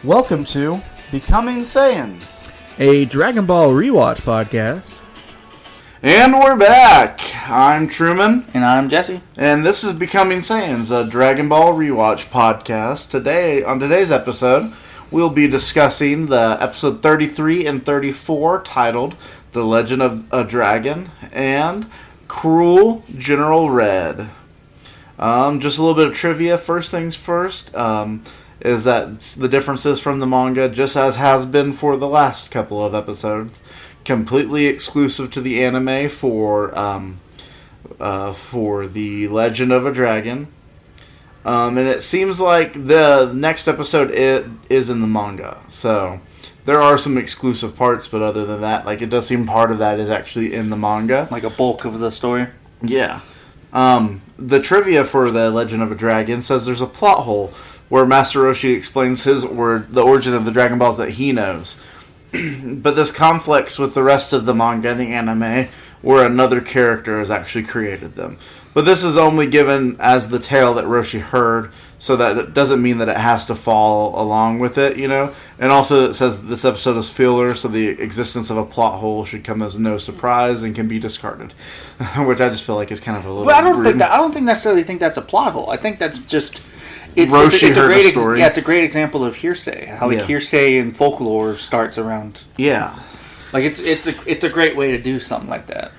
Welcome to Becoming Saiyans, a Dragon Ball rewatch podcast. And we're back. I'm Truman. And I'm Jesse. And this is Becoming Saiyans, a Dragon Ball rewatch podcast. On today's episode, we'll be discussing the episode 33 and 34 titled The Legend of a Dragon and Cruel General Red. Just a little bit of trivia. First things first, is that the differences from the manga, just as has been for the last couple of episodes, completely exclusive to the anime for the Legend of a Dragon. And it seems like the next episode is in the manga. So there are some exclusive parts, but other than that, it does seem part of that is actually in the manga. Like a bulk of the story? Yeah. The trivia for the Legend of a Dragon says there's a plot hole where Master Roshi explains the origin of the Dragon Balls that he knows. But this conflicts with the rest of the manga and the anime, where another character has actually created them. But this is only given as the tale that Roshi heard, so that it doesn't mean that it has to follow along with it, you know? And also it says this episode is filler, so the existence of a plot hole should come as no surprise and can be discarded. Which I just feel like is kind of a little Well, rude. I don't necessarily think that's a plot hole. I think that's just... Roshi heard a story. Yeah, it's a great example of hearsay. How hearsay and folklore starts around. Yeah. It's a great way to do something like that.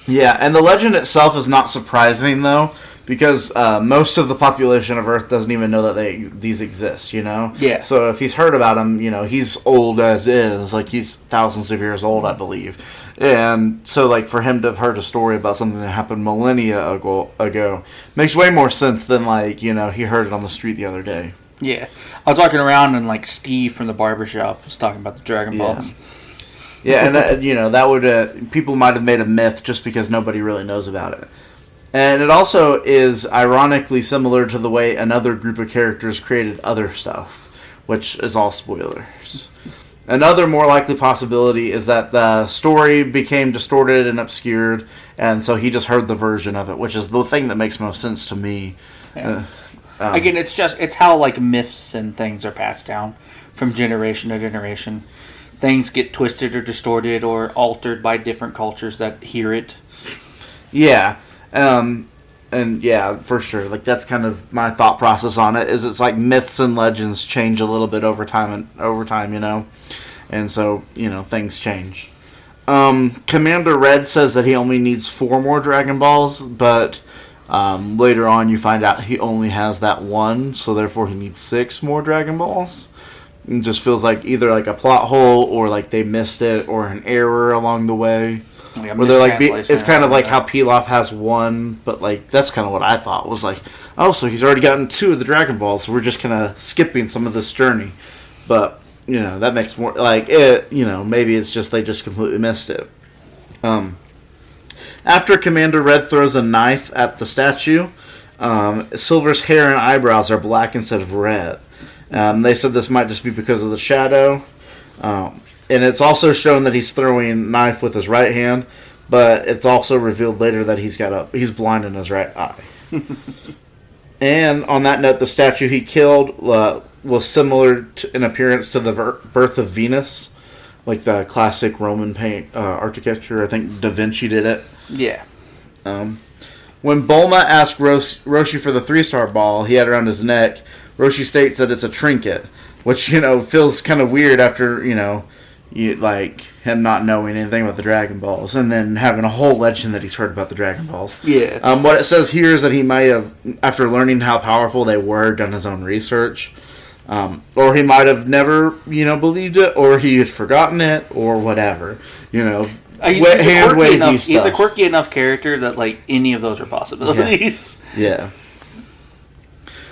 Yeah, and the legend itself is not surprising, though, because most of the population of Earth doesn't even know that these exist, you know? Yeah. So if he's heard about them, you know, he's old as is. He's thousands of years old, I believe. And so, for him to have heard a story about something that happened millennia ago makes way more sense than, he heard it on the street the other day. Yeah. I was walking around and, Steve from the barbershop was talking about the Dragon Balls. Yeah, and, that would... people might have made a myth just because nobody really knows about it. And it also is ironically similar to the way another group of characters created other stuff, which is all spoilers. Another more likely possibility is that the story became distorted and obscured, and so he just heard the version of it, which is the thing that makes most sense to me. Yeah. Again, it's how myths and things are passed down from generation to generation. Things get twisted or distorted or altered by different cultures that hear it. Yeah. And yeah, for sure. That's kind of my thought process on it. Is it's myths and legends change a little bit over time, you know, and so things change. Commander Red says that he only needs 4 more Dragon Balls, but later on you find out he only has that one, so therefore he needs 6 more Dragon Balls. It just feels like either a plot hole or they missed it or an error along the way. Where they're it's kind of like how Pilaf has 1, but that's kind of what I thought was so he's already gotten 2 of the Dragon Balls, so we're just kind of skipping some of this journey. But that makes more maybe it's just they just completely missed it. After Commander Red throws a knife at the statue, Silver's hair and eyebrows are black instead of red. They said this might just be because of the shadow. And it's also shown that he's throwing a knife with his right hand, but it's also revealed later that he's blind in his right eye. And on that note, the statue he killed was similar in appearance to the Birth of Venus, the classic Roman paint architecture. I think Da Vinci did it. Yeah. When Bulma asked Roshi for the 3-star ball he had around his neck, Roshi states that it's a trinket, which, feels kind of weird after, him not knowing anything about the Dragon Balls, and then having a whole legend that he's heard about the Dragon Balls. Yeah. What it says here is that he might have, after learning how powerful they were, done his own research. Or he might have never, believed it, or he had forgotten it, or whatever. He's a quirky enough character that, any of those are possibilities. Yeah.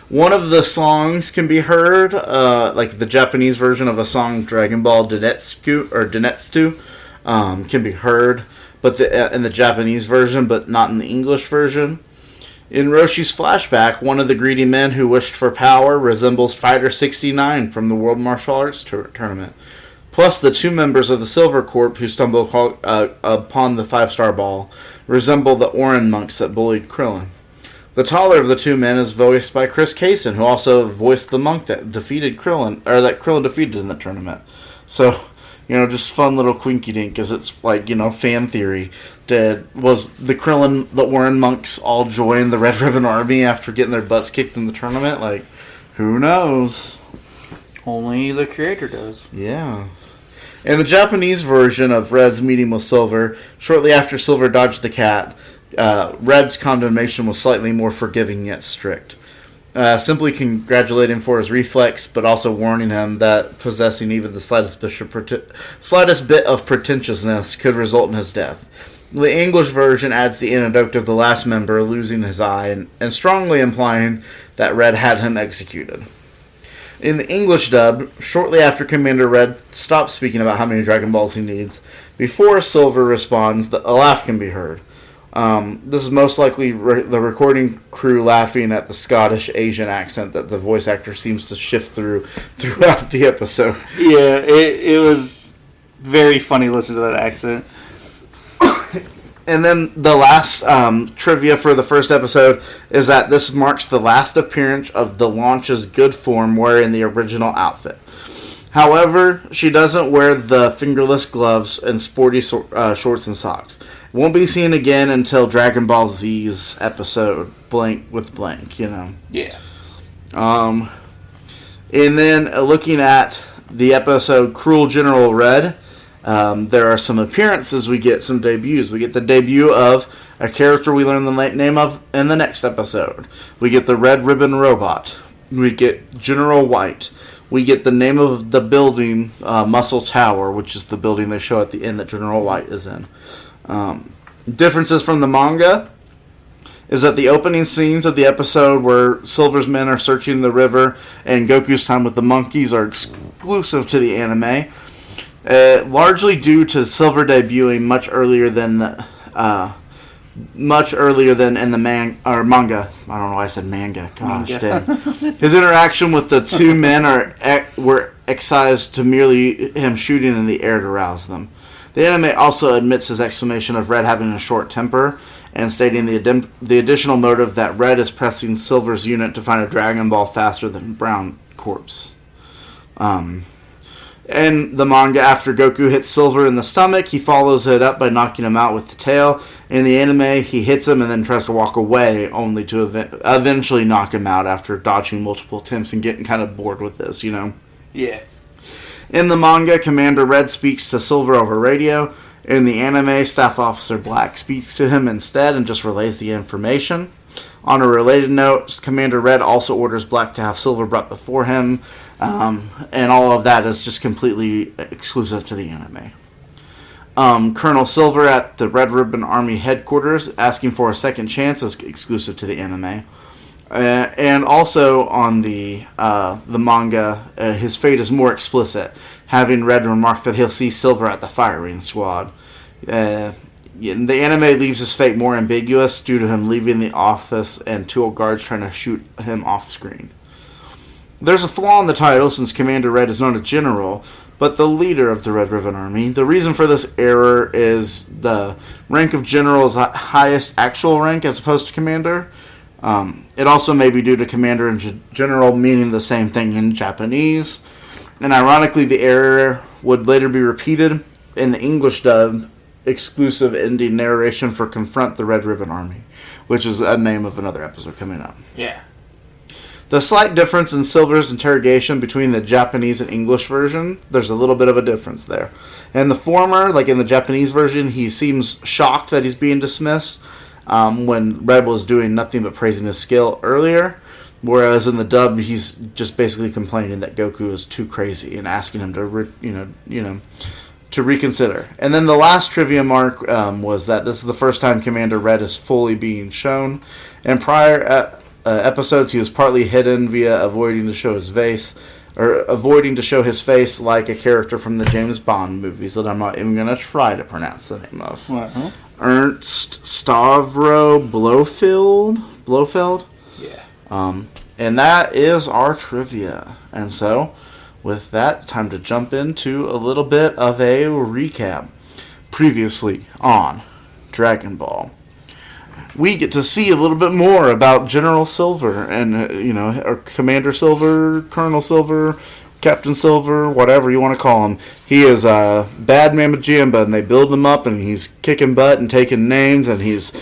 One of the songs can be heard, the Japanese version of a song, Dragon Ball Denetsu, can be heard, but in the Japanese version, but not in the English version. In Roshi's flashback, one of the greedy men who wished for power resembles Fighter 69 from the World Martial Arts Tournament. Plus, the 2 members of the Silver Corp who stumble upon the 5-star ball resemble the Orin monks that bullied Krillin. The taller of the two men is voiced by Chris Kaysen, who also voiced the monk that defeated Krillin, or that Krillin defeated in the tournament. So, just fun little quinky dink, because it's like, fan theory. Was the Krillin that were in monks all join the Red Ribbon Army after getting their butts kicked in the tournament? Like, who knows? Only the creator does. Yeah. In the Japanese version of Red's meeting with Silver, shortly after Silver dodged the cat, Red's condemnation was slightly more forgiving yet strict. Simply congratulating him for his reflex, but also warning him that possessing even the slightest bit of pretentiousness could result in his death. The English version adds the anecdote of the last member losing his eye and strongly implying that Red had him executed. In the English dub, shortly after Commander Red stops speaking about how many Dragon Balls he needs, before Silver responds, a laugh can be heard. This is most likely the recording crew laughing at the Scottish Asian accent that the voice actor seems to shift throughout the episode. Yeah, it was very funny listening to that accent. And then the last trivia for the first episode is that this marks the last appearance of the Launch's good form wearing the original outfit. However, she doesn't wear the fingerless gloves and sporty shorts and socks. Won't be seen again until Dragon Ball Z's episode Blank with Blank, Yeah. And then looking at the episode Cruel General Red, there are some appearances. We get some debuts. We get the debut of a character we learn the name of in the next episode. We get the Red Ribbon Robot. We get General White. We get the name of the building, Muscle Tower, which is the building they show at the end that General White is in. Differences from the manga is that the opening scenes of the episode where Silver's men are searching the river and Goku's time with the monkeys are exclusive to the anime. Largely due to Silver debuting much earlier than in the manga. I don't know why I said manga. Gosh, damn. His interaction with the two men were excised to merely him shooting in the air to rouse them. The anime also admits his exclamation of Red having a short temper and stating the additional motive that Red is pressing Silver's unit to find a Dragon Ball faster than Brown Corpse. In the manga, after Goku hits Silver in the stomach, he follows it up by knocking him out with the tail. In the anime, he hits him and then tries to walk away, only to eventually knock him out after dodging multiple attempts and getting kind of bored with this, Yeah. In the manga, Commander Red speaks to Silver over radio. In the anime, Staff Officer Black speaks to him instead and just relays the information. On a related note, Commander Red also orders Black to have Silver brought before him, and all of that is just completely exclusive to the anime. Colonel Silver at the Red Ribbon Army headquarters asking for a second chance is exclusive to the anime. And also on the manga, his fate is more explicit, having Red remark that he'll see Silver at the firing squad. The anime leaves his fate more ambiguous due to him leaving the office and two old guards trying to shoot him off screen. There's a flaw in the title since Commander Red is not a general, but the leader of the Red Ribbon Army. The reason for this error is the rank of general is the highest actual rank as opposed to commander. It also may be due to commander and general meaning the same thing in Japanese. And ironically, the error would later be repeated in the English dub exclusive ending narration for Confront the Red Ribbon Army, which is a name of another episode coming up. Yeah. The slight difference in Silver's interrogation between the Japanese and English version, there's a little bit of a difference there. In the former, like in the Japanese version, he seems shocked that he's being dismissed when Red was doing nothing but praising his skill earlier. Whereas in the dub, he's just basically complaining that Goku is too crazy and asking him to, to reconsider. And then the last trivia mark was that this is the first time Commander Red is fully being shown. In prior episodes, he was partly hidden via avoiding to show his face, like a character from the James Bond movies that I'm not even going to try to pronounce the name of. Uh-huh. Ernst Stavro Blofeld. Yeah. And that is our trivia. And so, with that, time to jump into a little bit of a recap. Previously on Dragon Ball. we get to see a little bit more about General Silver and, or Commander Silver, Colonel Silver, Captain Silver, whatever you want to call him. He is a bad mamma jamba, and they build him up, and he's kicking butt and taking names, and he's,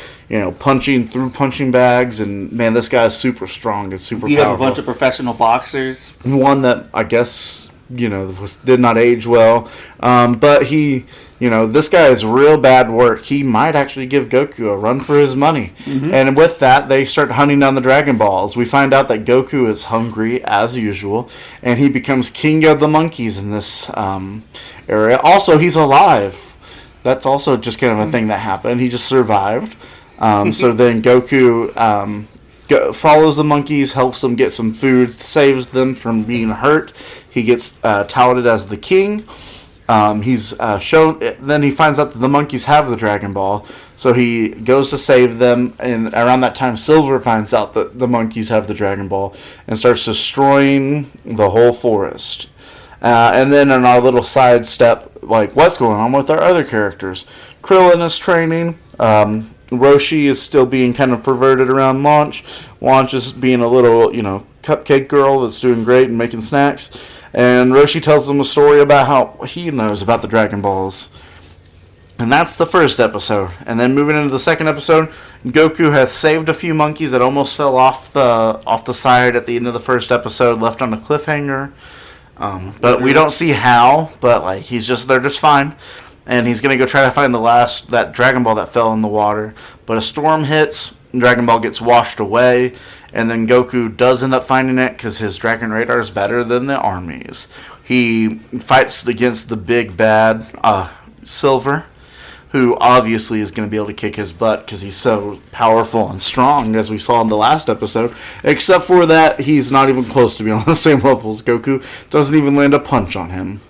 punching through punching bags, and man, this guy's super strong and super powerful. You have a bunch of professional boxers. One that I guess, did not age well, but he, this guy is real bad work. He might actually give Goku a run for his money. Mm-hmm. And with that, they start hunting down the Dragon Balls. We find out that Goku is hungry, as usual, and he becomes king of the monkeys in this area. Also, he's alive. That's also just kind of a thing that happened. He just survived. So then Goku follows the monkeys, helps them get some food, saves them from being hurt. He gets touted as the king. He's shown. Then he finds out that the monkeys have the Dragon Ball, so he goes to save them. And around that time, Silver finds out that the monkeys have the Dragon Ball and starts destroying the whole forest. And then in our little side step, what's going on with our other characters? Krillin is training. Roshi is still being kind of perverted around Launch. Launch is being a little, cupcake girl that's doing great and making snacks. And Roshi tells them a story about how he knows about the Dragon Balls. And that's the first episode. And then moving into the second episode, Goku has saved a few monkeys that almost fell off the side at the end of the first episode, left on a cliffhanger. But we don't see how, but they're just fine. And he's going to go try to find that Dragon Ball that fell in the water. But a storm hits, Dragon Ball gets washed away, and then Goku does end up finding it because his Dragon Radar is better than the armies. He fights against the big bad Silver, who obviously is going to be able to kick his butt because he's so powerful and strong, as we saw in the last episode. Except for that, he's not even close to being on the same level as Goku. Doesn't even land a punch on him.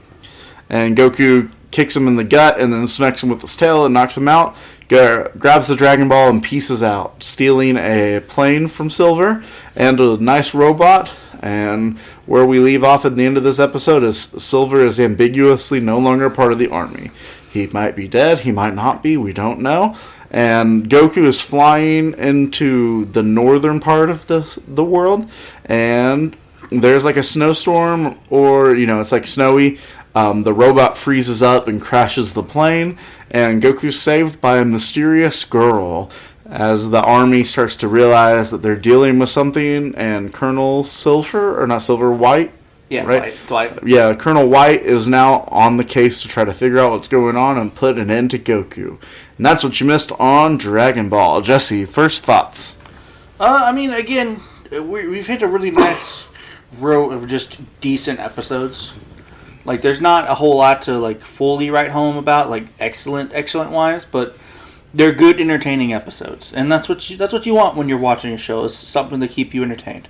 And Goku kicks him in the gut and then smacks him with his tail and knocks him out. Grabs the Dragon Ball and pieces out, stealing a plane from Silver and a nice robot. And where we leave off at the end of this episode is Silver is ambiguously no longer part of the army. He might be dead, he might not be, we don't know. And Goku is flying into the northern part of the world, and there's a snowstorm, or it's snowy. The robot freezes up and crashes the plane, and Goku's saved by a mysterious girl as the army starts to realize that they're dealing with something, and Colonel Silver, or not Silver, White? Yeah, right? White. Yeah, Colonel White is now on the case to try to figure out what's going on and put an end to Goku. And that's what you missed on Dragon Ball. Jesse, first thoughts? Again, we've hit a really nice row of just decent episodes. There's not a whole lot to fully write home about, excellent wise, but they're good, entertaining episodes, and that's what you want when you're watching a show, is something to keep you entertained.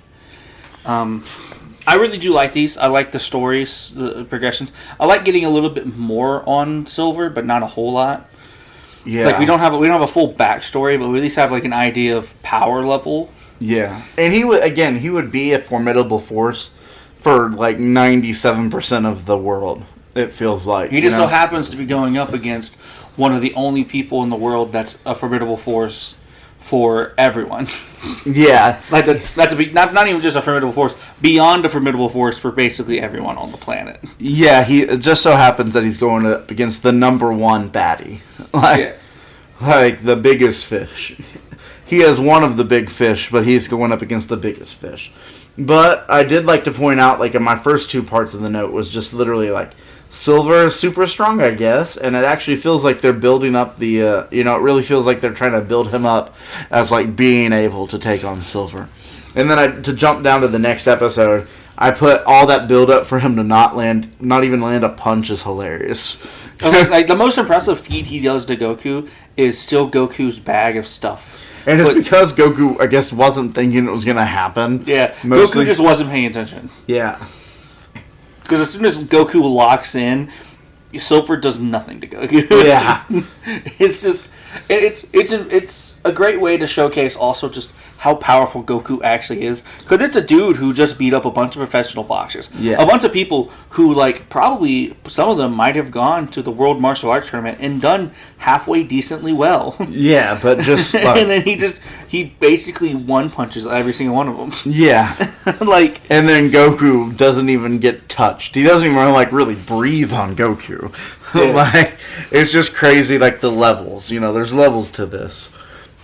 I really do like these. I like the stories, the progressions. I like getting a little bit more on Silver, but not a whole lot. Yeah, we don't have a full backstory, but we at least have an idea of power level. Yeah, and he would be a formidable force for 97% of the world, it feels like. He just so happens to be going up against one of the only people in the world that's a formidable force for everyone. Yeah. That's not even just a formidable force, beyond a formidable force for basically everyone on the planet. Yeah, it just so happens that he's going up against the number one baddie. The biggest fish. He has one of the big fish, but he's going up against the biggest fish. But I did like to point out, in my first two parts of the note was just literally Silver is super strong, I guess, and it actually feels like they're building up the, it really feels like they're trying to build him up as being able to take on Silver. And then to jump down to the next episode, I put all that build up for him to not even land a punch is hilarious. The most impressive feat he does to Goku is still Goku's bag of stuff. And it's because Goku, I guess, wasn't thinking it was going to happen. Yeah, mostly. Goku just wasn't paying attention. Yeah. Because as soon as Goku locks in, Silver does nothing to Goku. Yeah. It's just... It's a great way to showcase also just how powerful Goku actually is. Because it's a dude who just beat up a bunch of professional boxers. Yeah. A bunch of people who, like, probably some of them might have gone to the World Martial Arts Tournament and done halfway decently well. Yeah, but just... and then he basically one-punches every single one of them. Yeah. Like... And then Goku doesn't even get touched. He doesn't even, like, really breathe on Goku. Yeah. Like, it's just crazy, like, the levels. You know, there's levels to this.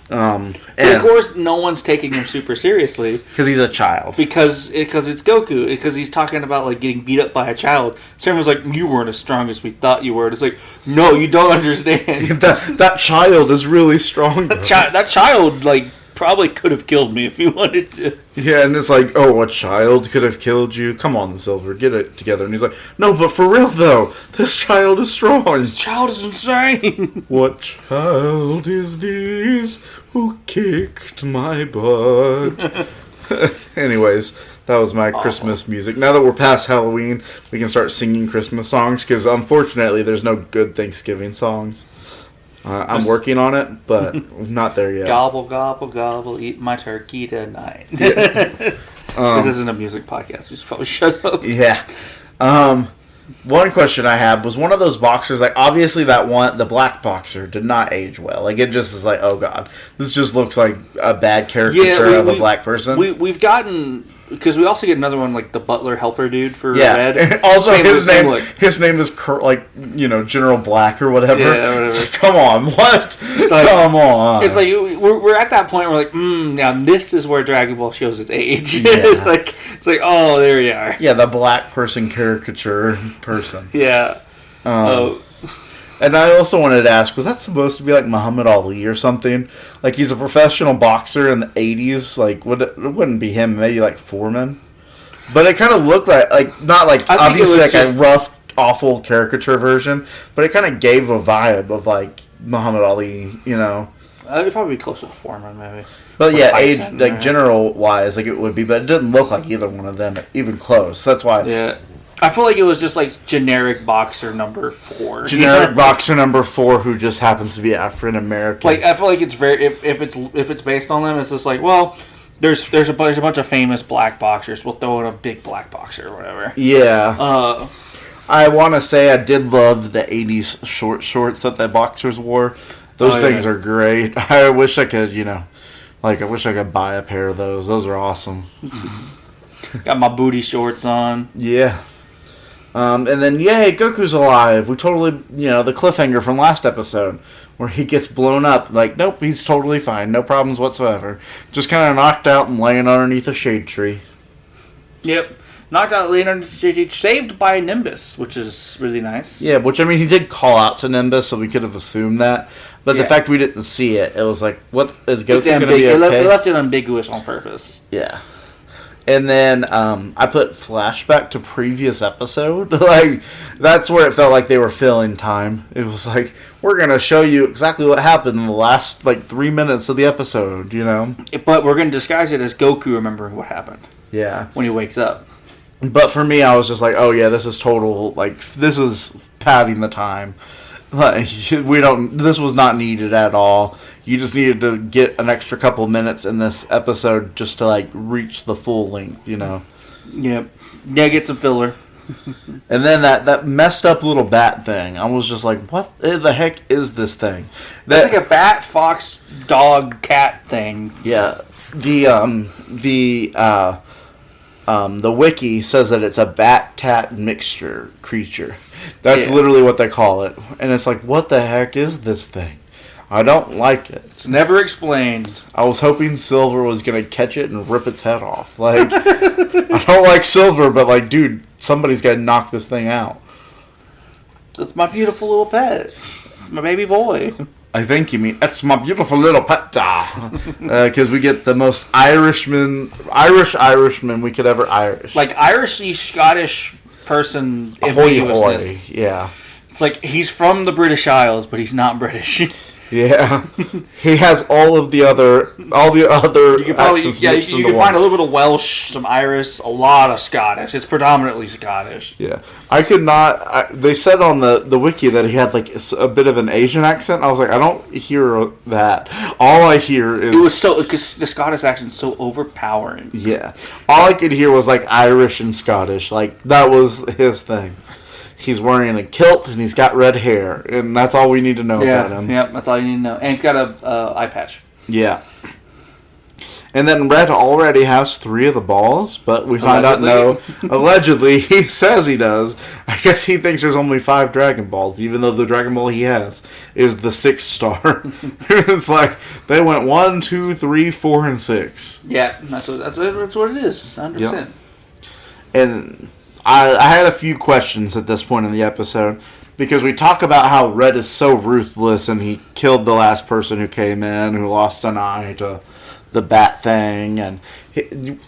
And of course, no one's taking him super seriously because he's a child. Because it's Goku. Because he's talking about like getting beat up by a child. So everyone's like, "You weren't as strong as we thought you were." And it's like, no, you don't understand. that child is really strong. That child like probably could have killed me if he wanted to. Yeah, and it's like, oh, a child could have killed you. Come on, Silver, get it together. And he's like, no, but for real though, this child is strong. This child is insane. What child is this who kicked my butt? Anyways, that was my Christmas music. Now that we're past Halloween, we can start singing Christmas songs, because unfortunately there's no good Thanksgiving songs. I'm working on it, but I'm not there yet. Gobble, gobble, gobble, eat my turkey tonight. This isn't a music podcast. We should probably shut up. Yeah. One question I had was, one of those boxers, like, obviously the black boxer did not age well. Like, it just is like, oh god, this just looks like a bad caricature of a black person. We've gotten... Because we also get another one, like the butler helper dude for Red. Red. Also, his name is General Black or whatever. Yeah, whatever. It's like, come on, what? Like, come on. It's like we're at that point where we're like, now this is where Dragon Ball shows its age. Yeah. it's like, oh, there we are. Yeah, the black person caricature person. Yeah. And I also wanted to ask, was that supposed to be like Muhammad Ali or something? Like, he's a professional boxer in the 80s. Like, it wouldn't be him, maybe like Foreman. But it kind of looked like not like, obviously like a rough, awful caricature version, but it kind of gave a vibe of like Muhammad Ali, you know. It'd probably be closer to Foreman, maybe. But yeah, age, like general-wise, like it would be, but it didn't look like either one of them even close. That's why. Yeah. I feel like it was just like generic boxer number 4. Generic boxer number 4 who just happens to be African American. Like, I feel like it's very if it's based on them, it's just like, well, there's a bunch of famous black boxers. We'll throw in a big black boxer or whatever. Yeah. I want to say I did love the 80s short shorts that boxers wore. Those things are great. I wish I could, I wish I could buy a pair of those. Those are awesome. Got my booty shorts on. Yeah. And then, yay, Goku's alive. We totally, the cliffhanger from last episode where he gets blown up. Like, nope, he's totally fine. No problems whatsoever. Just kind of knocked out and laying underneath a shade tree. Yep. Knocked out, laying underneath a shade tree. Saved by Nimbus, which is really nice. Yeah, which, I mean, he did call out to Nimbus, so we could have assumed that. But the fact we didn't see it, it was like, what, is Goku going to be okay? They left it ambiguous on purpose. Yeah. And then I put flashback to previous episode. Like, that's where it felt like they were filling time. It was like, we're going to show you exactly what happened in the last, 3 minutes of the episode, But we're going to disguise it as Goku remembering what happened. Yeah. When he wakes up. But for me, I was just like, oh yeah, this is total, this is padding the time. Like, this was not needed at all. You just needed to get an extra couple minutes in this episode just to, reach the full length, Yep. Yeah, get some filler. And then that messed up little bat thing. I was just like, what the heck is this thing? That's like a bat, fox, dog, cat thing. Yeah. The wiki says that it's a bat-cat mixture creature. That's literally what they call it. And it's like, what the heck is this thing? I don't like it. It's never explained. I was hoping Silver was going to catch it and rip its head off. I don't like Silver, but dude, somebody's got to knock this thing out. It's my beautiful little pet. My baby boy. I think you mean, it's my beautiful little pet. Because we get the most Irish Irishman we could ever Irish. Irishy, Scottish person ambiguousness. Yeah. It's like, he's from the British Isles, but he's not British. Yeah, he has all the other You can probably accents mixed you into can one. find a little bit of Welsh, some Irish, a lot of Scottish. It's predominantly Scottish. Yeah, I could not. They said on the wiki that he had like a bit of an Asian accent. I was like, I don't hear that. All I hear is It was so because the Scottish accent's so overpowering. yeah. All I could hear was like Irish and Scottish. Like that was his thing. He's wearing a kilt and he's got red hair, and that's all we need to know about him. Yeah, that's all you need to know. And he's got a eye patch. Yeah. And then Red already has 3 of the balls, but we find out no. Allegedly, he says he does. I guess he thinks there's only 5 Dragon Balls, even though the Dragon Ball he has is the 6 star. It's like they went 1, 2, 3, 4, and 6. Yeah, that's what it is. 100%. Yep. And I had a few questions at this point in the episode because we talk about how Red is so ruthless and he killed the last person who came in who lost an eye to the bat thing, and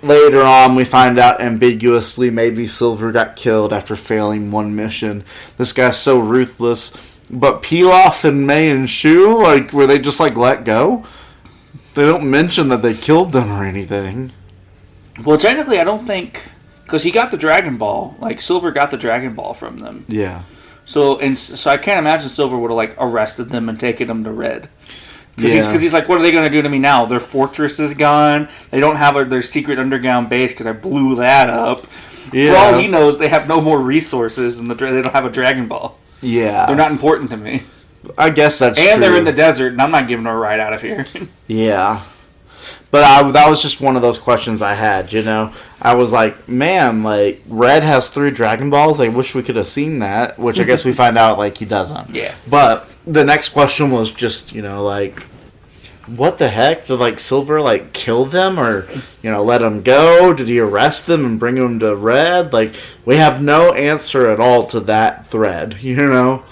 later on we find out ambiguously maybe Silver got killed after failing one mission. This guy's so ruthless, but Pilaf and Mei and Shu, like, were they just like let go? They don't mention that they killed them or anything. Well, technically, I don't think because he got the Dragon Ball. Like Silver got the Dragon Ball from them. Yeah. So I can't imagine Silver would have like arrested them and taken them to Red. Because he's like, what are they going to do to me now? Their fortress is gone. They don't have their secret underground base because I blew that up. Yeah. For all he knows, they have no more resources and they don't have a Dragon Ball. Yeah. They're not important to me. I guess that's true. And they're in the desert, and I'm not giving her a ride out of here. Yeah. But that was just one of those questions I had, you know. I was like, man, like, Red has 3 Dragon Balls. I wish we could have seen that, which I guess we find out, like, he doesn't. Yeah. But the next question was just, you know, like, what the heck? Did, like, Silver, like, kill them or, you know, let them go? Did he arrest them and bring them to Red? Like, we have no answer at all to that thread, you know?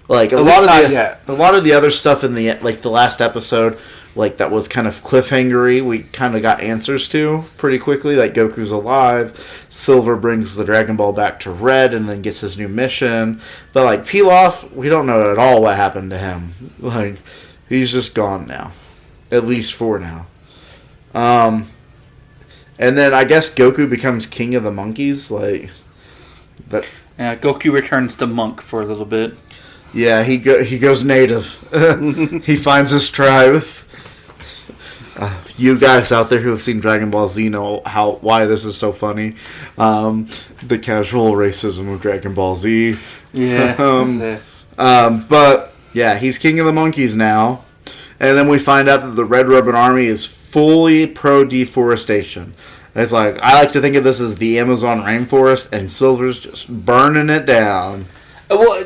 Like, a lot of the other stuff in the, like, the last episode, like, that was kind of cliffhangery, we kind of got answers to pretty quickly. Like, Goku's alive, Silver brings the Dragon Ball back to Red and then gets his new mission. But, like, Pilaf, we don't know at all what happened to him. Like, he's just gone now. At least for now. And then I guess Goku becomes king of the monkeys, like... that. Yeah, Goku returns to monk for a little bit. Yeah, he goes native. He finds his tribe. You guys out there who have seen Dragon Ball Z know why this is so funny. The casual racism of Dragon Ball Z. Yeah. But yeah, he's king of the monkeys now. And then we find out that the Red Ribbon Army is fully pro-deforestation. It's like, I like to think of this as the Amazon rainforest, and Silver's just burning it down. Well,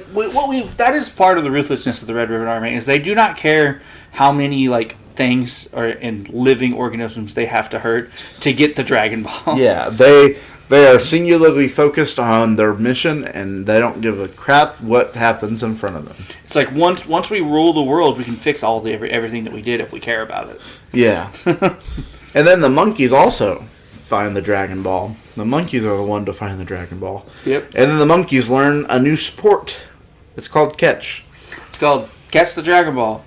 that is part of the ruthlessness of the Red Ribbon Army, is they do not care how many, like, things or in living organisms they have to hurt to get the Dragon Ball. Yeah, they are singularly focused on their mission, and they don't give a crap what happens in front of them. It's like once we rule the world, we can fix everything that we did if we care about it. Yeah. And then the monkeys also find the Dragon Ball. The monkeys are the one to find the Dragon Ball. Yep. And then the monkeys learn a new sport. It's called catch. It's called Catch the Dragon Ball.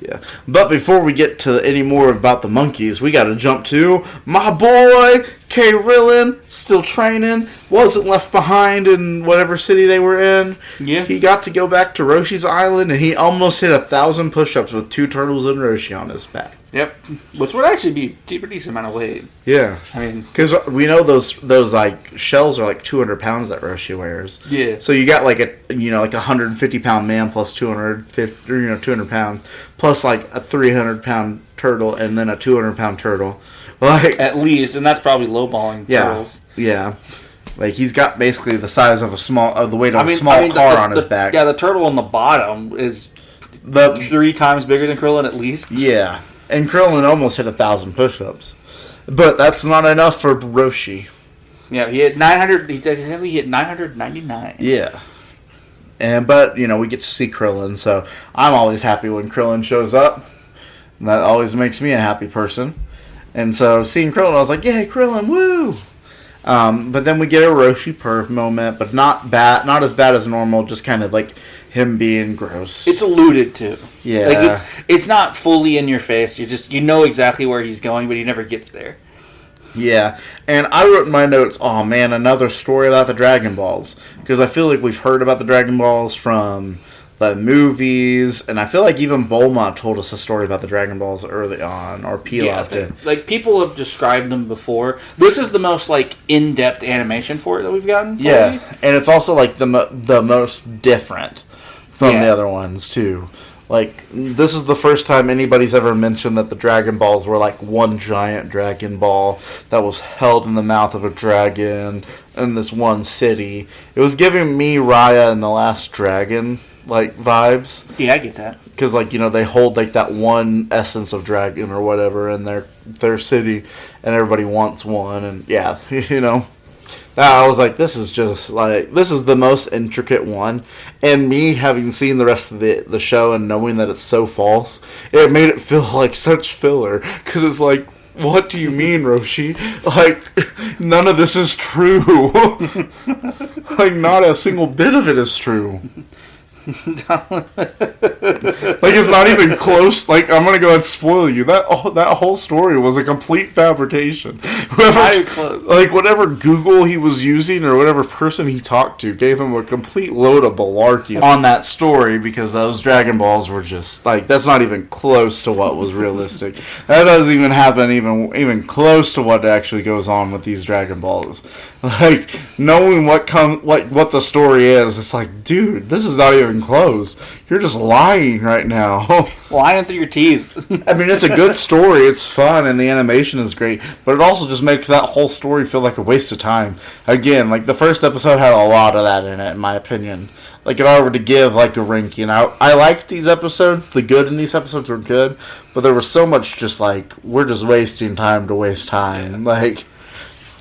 Yeah. But before we get to any more about the monkeys, we got to jump to my boy, K. Rillin, still training, wasn't left behind in whatever city they were in. Yeah. He got to go back to Roshi's Island, and he almost hit 1,000 push-ups with 2 turtles and Roshi on his back. Yep. Which would actually be a pretty decent amount of weight. Yeah. I mean... Because we know those like, shells are like 200 pounds that Roshi wears. Yeah. So you got like a 150-pound man plus 200 pounds, plus like a 300-pound turtle and then a 200-pound turtle. Like, at least, and that's probably lowballing turtles. Yeah. Like, he's got basically the size of the weight of a small car on his back. Yeah, the turtle on the bottom is 3 times bigger than Krillin at least. Yeah. And Krillin almost hit 1,000 push-ups. But that's not enough for Roshi. Yeah, he hit 900. He hit 999. Yeah. But we get to see Krillin, so I'm always happy when Krillin shows up. That always makes me a happy person. And so seeing Krillin, I was like, "Yay, Krillin, woo!" But then we get a Roshi perv moment, but not as bad as normal. Just kind of like him being gross. It's alluded to. Yeah, like it's not fully in your face. You know exactly where he's going, but he never gets there. Yeah, and I wrote in my notes, oh man, another story about the Dragon Balls. Because I feel like we've heard about the Dragon Balls from the movies, and I feel like even Bulma told us a story about the Dragon Balls early on, or Pilaf did. Like, people have described them before. This is the most, like, in-depth animation for it that we've gotten. Probably. Yeah, and it's also, like, the most different from the other ones, too. Like, this is the first time anybody's ever mentioned that the Dragon Balls were like one giant Dragon Ball that was held in the mouth of a dragon in this one city. It was giving me Raya and the Last Dragon, like, vibes. Yeah, I get that. Because, like, you know, they hold, like, that one essence of dragon or whatever in their city, and everybody wants one, and, yeah, you know. I was like, this is the most intricate one. And me having seen the rest of the show and knowing that it's so false, it made it feel like such filler. Because it's like, what do you mean, Roshi? Like, none of this is true. Like, not a single bit of it is true. Like, it's not even close. Like, I'm gonna go ahead and spoil you. That whole story was a complete fabrication. Whatever Google he was using or whatever person he talked to gave him a complete load of malarkey on that story, because those Dragon Balls were just like, that's not even close to what was realistic. That doesn't even happen even close to what actually goes on with these Dragon Balls. Like, knowing what the story is, it's like, dude, this is not even close. You're just lying right now. Lying through your teeth. I mean, it's a good story. It's fun, and the animation is great. But it also just makes that whole story feel like a waste of time. Again, like, the first episode had a lot of that in it, in my opinion. Like, if I were to give, like, a ranking, I liked these episodes. The good in these episodes were good. But there was so much just, like, we're just wasting time to waste time. Like,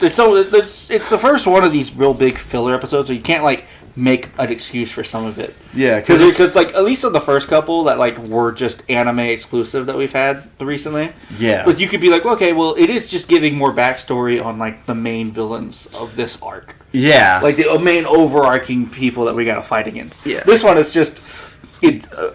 it's the first one of these real big filler episodes, so you can't, like, make an excuse for some of it. Yeah, because like, at least on the first couple that, like, were just anime exclusive that we've had recently. Yeah, but you could be like, okay, well, it is just giving more backstory on, like, the main villains of this arc. Yeah, like the main overarching people that we gotta fight against. Yeah, this one is just a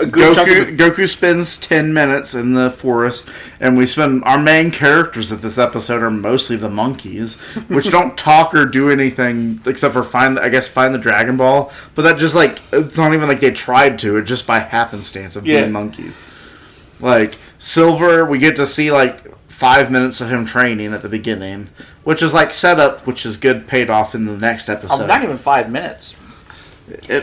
good Goku spends 10 minutes in the forest, and we spend our main characters of this episode are mostly the monkeys, which don't talk or do anything except for find the Dragon Ball. But that just, like, it's not even like they tried to. It's just by happenstance of being monkeys. Like Silver, we get to see like 5 minutes of him training at the beginning, which is like setup, which is good, paid off in the next episode. Not even 5 minutes.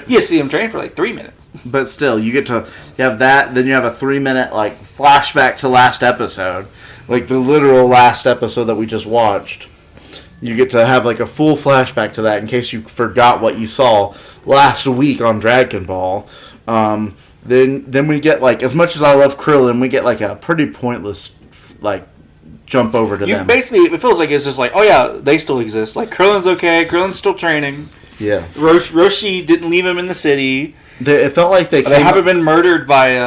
You see him train for like 3 minutes. But still, you have that, then you have a 3-minute like flashback to last episode, like the literal last episode that we just watched. You get to have like a full flashback to that in case you forgot what you saw last week on Dragon Ball. Then we get, like, as much as I love Krillin, we get like a pretty pointless like jump over to them. Basically, it feels like it's just like, oh yeah, they still exist. Like, Krillin's okay. Krillin's still training. Yeah. Roshi didn't leave him in the city. It felt like they haven't been murdered by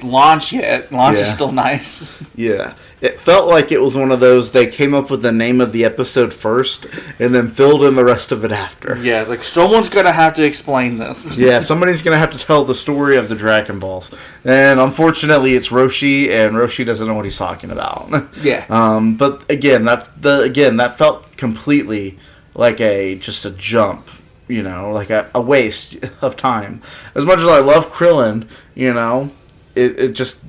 Launch yet. Launch is still nice. Yeah. It felt like it was one of those, they came up with the name of the episode first and then filled in the rest of it after. Yeah, it's like, someone's going to have to explain this. Yeah, somebody's going to have to tell the story of the Dragon Balls. And unfortunately, it's Roshi, and Roshi doesn't know what he's talking about. Yeah. But again, that felt completely like just a jump. You know, like a waste of time. As much as I love Krillin, you know, this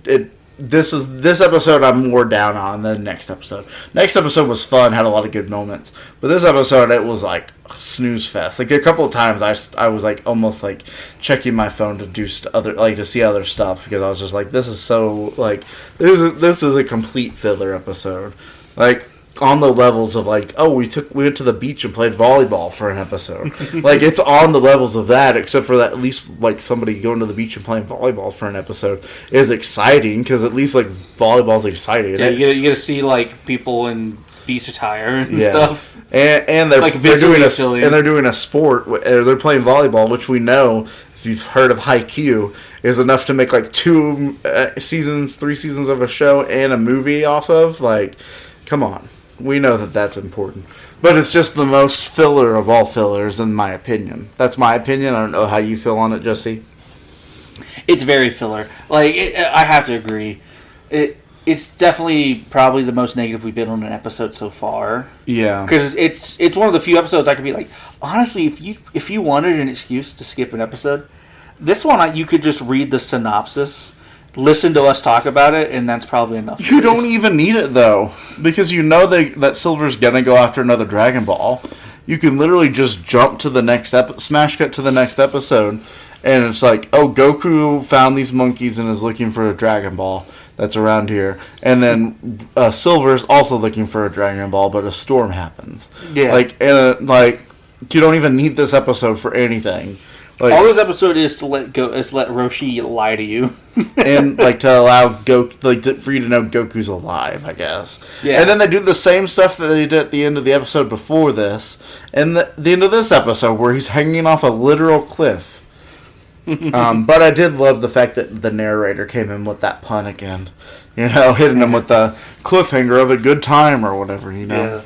episode I'm more down on than the next episode. Next episode was fun, had a lot of good moments, but this episode, it was like a snooze fest. Like, a couple of times I was like almost like checking my phone to do to see other stuff, because I was just like, this is so like this is a complete filler episode. Like, on the levels of like, oh, we went to the beach and played volleyball for an episode. Like, it's on the levels of that, except for that, at least like somebody going to the beach and playing volleyball for an episode is exciting, because at least like volleyball's exciting. Yeah, you get to see like people in beach attire and stuff. And they're doing a sport. They're playing volleyball, which we know, if you've heard of Haikyuu, is enough to make like 3 seasons of a show and a movie off of. Like, come on. We know that that's important. But it's just the most filler of all fillers, in my opinion. That's my opinion. I don't know how you feel on it, Jesse. It's very filler. Like, I have to agree. It's definitely probably the most negative we've been on an episode so far. Yeah. Because it's one of the few episodes I could be like, honestly, if you wanted an excuse to skip an episode, this one you could just read the synopsis, listen to us talk about it, and that's probably enough. You don't even need it, though. Because you know that Silver's going to go after another Dragon Ball. You can literally just jump to the next smash cut to the next episode, and it's like, oh, Goku found these monkeys and is looking for a Dragon Ball that's around here. And then Silver's also looking for a Dragon Ball, but a storm happens. Yeah. Like, you don't even need this episode for anything. Like, all this episode is to let Roshi lie to you. and, like, to allow for you to know Goku's alive, I guess. Yeah. And then they do the same stuff that they did at the end of the episode before this, and the end of this episode where he's hanging off a literal cliff. But I did love the fact that the narrator came in with that pun again. Hitting him with the cliffhanger of a good time or whatever, Yeah.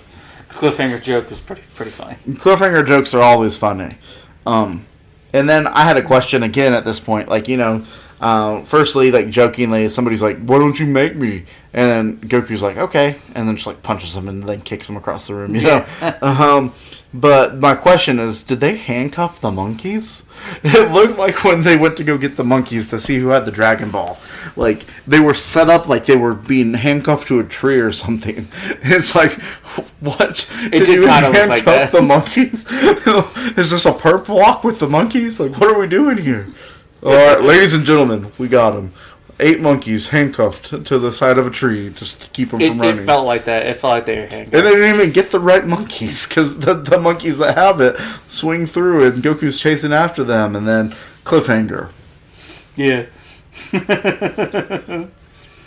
Cliffhanger joke was pretty funny. Cliffhanger jokes are always funny. And then I had a question again at this point. Like, firstly, like, jokingly, somebody's like, why don't you make me? And then Goku's like, okay. And then just, like, punches him and then kicks him across the room, you know? But my question is, did they handcuff the monkeys? It looked like when they went to go get the monkeys to see who had the Dragon Ball, like, they were set up like they were being handcuffed to a tree or something. It's like, what? It did kind of look like that. The monkeys? Is this a perp walk with the monkeys? Like, what are we doing here? All right, ladies and gentlemen, we got him. 8 monkeys handcuffed to the side of a tree just to keep them from running. It felt like that. It felt like they were handcuffed. And they didn't even get the right monkeys, because the monkeys that have it swing through and Goku's chasing after them, and then cliffhanger. Yeah.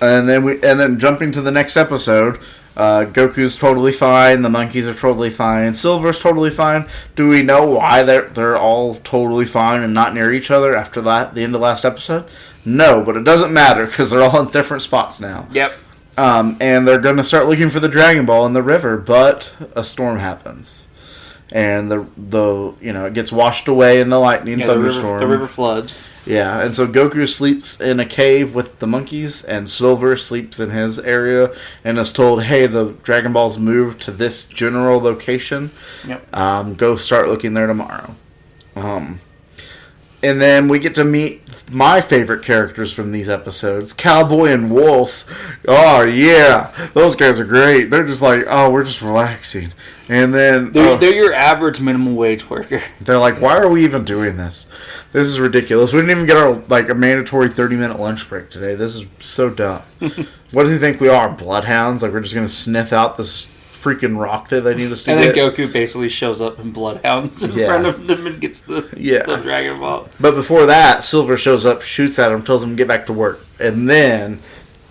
And then jumping to the next episode, Goku's totally fine, the monkeys are totally fine, Silver's totally fine. Do we know why they're all totally fine and not near each other after the end of last episode? No, but it doesn't matter because they're all in different spots now. Yep. And they're going to start looking for the Dragon Ball in the river, but a storm happens. And it gets washed away in the lightning thunderstorm. The river floods. Yeah, and so Goku sleeps in a cave with the monkeys, and Silver sleeps in his area, and is told, hey, the Dragon Ball's moved to this general location. Yep. Go start looking there tomorrow. And then we get to meet my favorite characters from these episodes, Cowboy and Wolf. Oh, yeah. Those guys are great. They're just like, oh, we're just relaxing. And then... They're your average minimum wage worker. They're like, why are we even doing this? This is ridiculous. We didn't even get a mandatory 30-minute lunch break today. This is so dumb. What do you think we are, bloodhounds? Like, we're just going to sniff out this freaking rock that they need us to get. And then Goku basically shows up in bloodhounds in front of them and gets the Dragon Ball. But before that, Silver shows up, shoots at him, tells him to get back to work. And then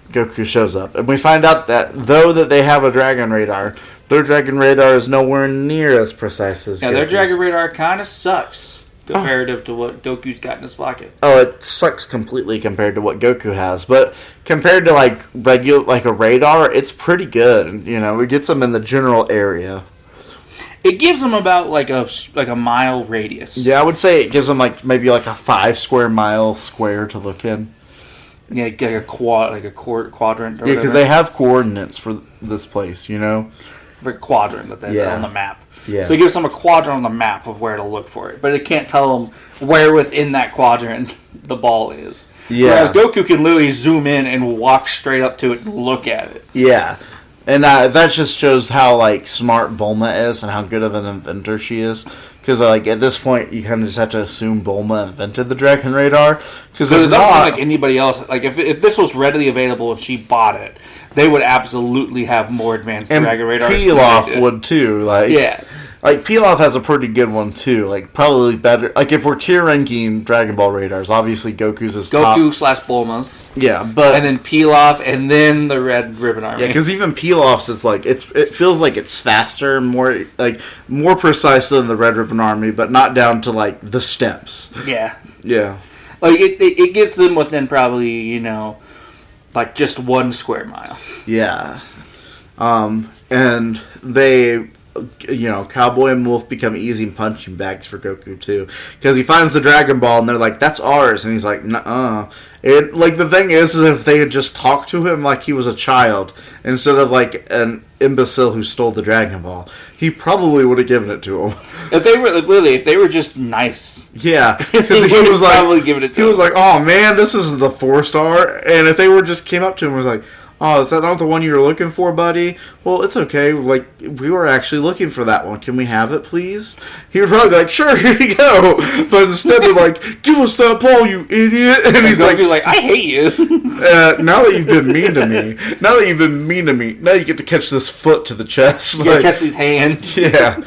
Goku shows up. And we find out that though that they have a Dragon Radar, their Dragon Radar is nowhere near as precise as Goku's. Their Dragon Radar kind of sucks comparative to what Goku's got in his pocket. Oh, it sucks completely compared to what Goku has. But compared to a radar, it's pretty good. It gets them in the general area. It gives them about like a mile radius. Yeah, I would say it gives them maybe a 5 square mile square to look in. Yeah, like a quadrant. Or because they have coordinates for this place, For a quadrant that they on the map. Yeah. So it gives them a quadrant on the map of where to look for it, but it can't tell them where within that quadrant the ball is. Yeah. Whereas Goku can literally zoom in and walk straight up to it and look at it. Yeah. And that just shows how smart Bulma is and how good of an inventor she is. Because at this point, you kind of just have to assume Bulma invented the Dragon Radar. Because it doesn't seem like anybody else. If this was readily available and she bought it, they would absolutely have more advanced Dragon Radars. Pilaf would too. Yeah. Pilaf has a pretty good one too. Probably better. If we're tier ranking Dragon Ball radars, obviously Goku's is top. Goku/Bulma's. Yeah, but and then Pilaf, and then the Red Ribbon Army. Yeah, because even Pilaf's is it feels like it's faster, more precise than the Red Ribbon Army, but not down to the steps. Yeah. Yeah. It gets them within probably just 1 square mile. Yeah. And they Cowboy and Wolf become easy punching bags for Goku too, because he finds the Dragon Ball and they're like, "That's ours," and he's like, "Nuh-uh." And like the thing is if they had just talked to him like he was a child instead of like an imbecile who stole the Dragon Ball, he probably would have given it to him. If they were just nice, yeah, because he was like, probably given it to him. Was like, "Oh man, this is the 4-star," and if they were just came up to him and was like, "Oh, is that not the one you were looking for, buddy? Well, it's okay. Like, we were actually looking for that one. Can we have it, please?" He would probably be like, "Sure, here you go." But instead, they're like, "Give us that ball, you idiot!" And he's like, "I hate you." Now that you've been mean to me, now you get to catch this foot to the chest. You catch these hands. Yeah.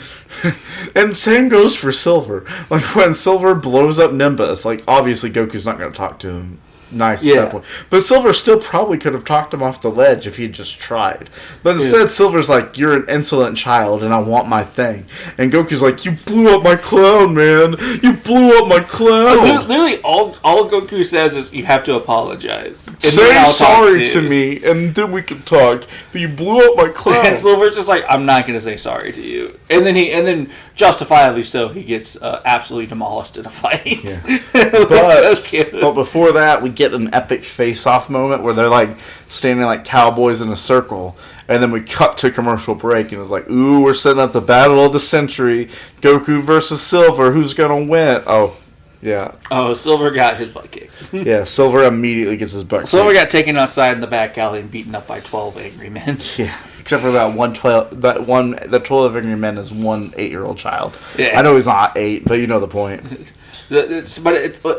And same goes for Silver. Like, when Silver blows up Nimbus, like, obviously Goku's not going to talk to him nice at that point. But Silver still probably could have talked him off the ledge if he'd just tried. But instead, Silver's like, "You're an insolent child, and I want my thing." And Goku's like, "You blew up my clown, man! You blew up my clown!" Literally, all Goku says is, "You have to apologize. Say sorry to me, and then we can talk. But you blew up my clown." And Silver's just like, "I'm not going to say sorry to you." And then justifiably so, he gets absolutely demolished in a fight. Yeah. But before that, we get an epic face-off moment where they're like standing like cowboys in a circle, and then we cut to commercial break, and it's like, "Ooh, we're setting up the battle of the century, Goku versus Silver. Who's gonna win?" Oh, yeah. Oh, Silver got his butt kicked. Yeah, Silver immediately gets his butt kicked. Silver got taken outside in the back alley and beaten up by 12 angry men. Yeah. Except for the 12 angry men is one 8-year-old child. Yeah. I know he's not 8, but you know the point.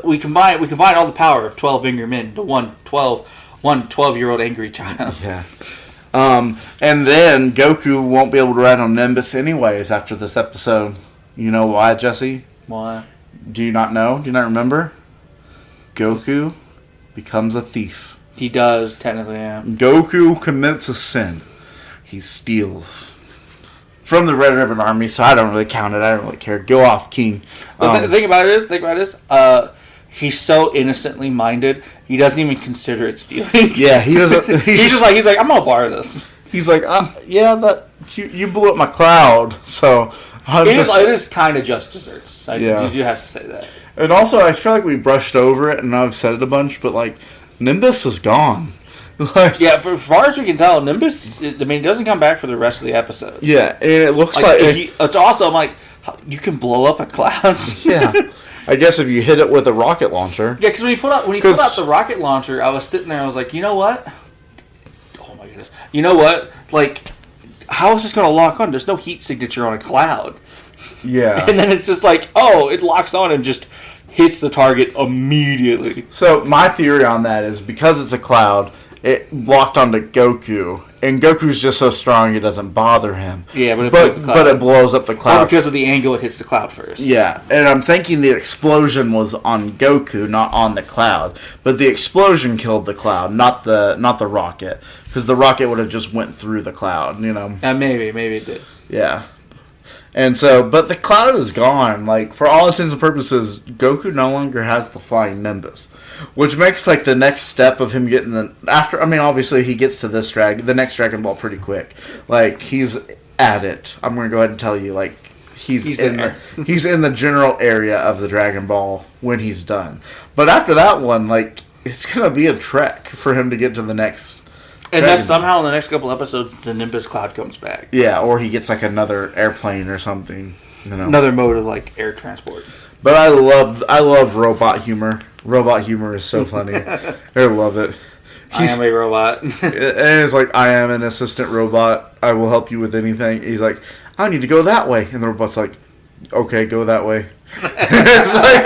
We combine all the power of 12 angry men to one 12-year-old angry child. Yeah. And then Goku won't be able to ride on Nimbus anyways after this episode. You know why, Jesse? Why? Do you not know? Do you not remember? Goku becomes a thief. He does, technically, yeah. Goku commits a sin. He steals from the Red Ribbon Army, so I don't really count it. I don't really care. Go off, King. The thing about it is, he's so innocently minded, he doesn't even consider it stealing. Yeah, he doesn't. He's like, "I'm gonna borrow this." He's like, "Yeah, but you blew up my cloud, so." It is kind of just desserts. You do have to say that. And also, I feel like we brushed over it, and I've said it a bunch, but like, Nimbus is gone. Yeah, for as far as we can tell, Nimbus, it doesn't come back for the rest of the episode. Yeah, and it looks like it's awesome. Like, you can blow up a cloud. Yeah, I guess if you hit it with a rocket launcher. Yeah, because when he put out the rocket launcher, I was sitting there. I was like, you know what? Oh my goodness! You know what? Like, how is this going to lock on? There's no heat signature on a cloud. Yeah, and then it's just like, oh, it locks on and just hits the target immediately. So my theory on that is because it's a cloud. It locked onto Goku, and Goku's just so strong it doesn't bother him. Yeah, but it blows up the cloud. Or because of the angle it hits the cloud first. Yeah, and I'm thinking the explosion was on Goku, not on the cloud. But the explosion killed the cloud, not the rocket, because the rocket would have just went through the cloud. You know. Maybe it did. Yeah. And so, but the cloud is gone. Like, for all intents and purposes, Goku no longer has the flying Nimbus. Which makes, like, the next step of him getting obviously he gets to the next Dragon Ball pretty quick. Like, he's at it. I'm going to go ahead and tell you, like, he's in the general area of the Dragon Ball when he's done. But after that one, like, it's going to be a trek for him to get to the next. And that somehow in the next couple episodes, the Nimbus cloud comes back. Yeah, or he gets, like, another airplane or something. You know? Another mode of, like, air transport. But I love robot humor. Robot humor is so funny. I love it. I am a robot. And it's like, "I am an assistant robot. I will help you with anything." He's like, "I need to go that way." And the robot's like, "Okay, go that way." It's like,